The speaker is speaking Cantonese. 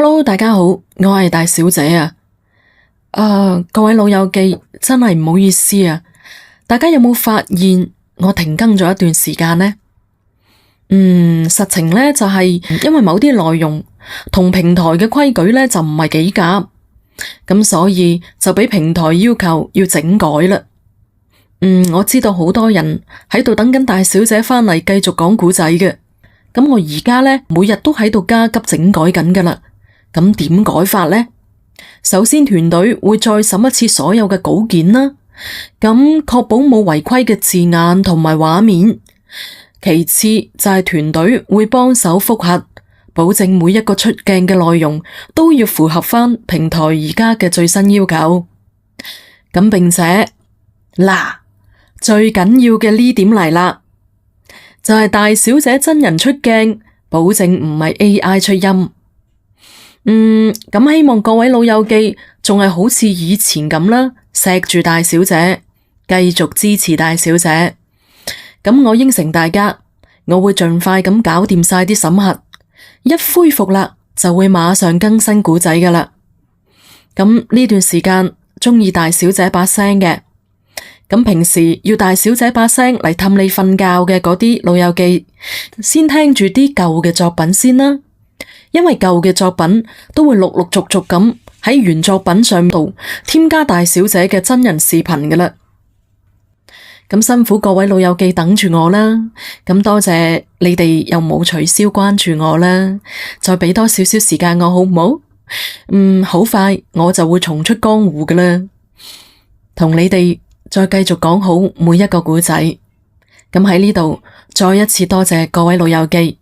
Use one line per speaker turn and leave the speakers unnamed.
Hello，大家好，我係大小姐啊。各位老友記，真係唔好意思啊。大家有冇發現我停更咗一段時間呢？實情呢，就係因為某啲內容同平台嘅規矩呢，就唔係幾夾，咁所以就俾平台要求要整改啦。我知道好多人喺度等緊大小姐返嚟繼續講故仔嘅，咁我而家呢，每日都喺度加急整改緊噶啦。咁點改法呢？首先團隊會再審一次所有嘅稿件啦，咁確保冇違規嘅字眼同埋畫面。其次就係團隊會幫手複核，保證每一個出鏡嘅內容都要符合返平台而家嘅最新要求。咁並且最緊要嘅呢點嚟啦，就係大小姐真人出鏡，保證唔係 AI 出音。咁希望各位老友記仲係好似以前咁啦，錫住大小姐，繼續支持大小姐。咁我應承大家，我會盡快咁搞掂晒啲審核，一恢復啦就會馬上更新故仔噶啦。咁呢段時間鍾意大小姐把聲嘅，咁平時要大小姐把聲嚟氹你瞓覺嘅嗰啲老友記，先聽住啲舊嘅作品先啦。因為舊嘅作品都會陸陸續續咁喺原作品上度添加大小姐嘅真人視頻噶啦。咁辛苦各位老友記等住我啦，咁多謝你哋又冇取消關注我啦，再俾多少少時間我好唔好？好快我就會重出江湖噶啦，同你哋再繼續講好每一個故仔。咁喺呢度再一次多謝各位老友記。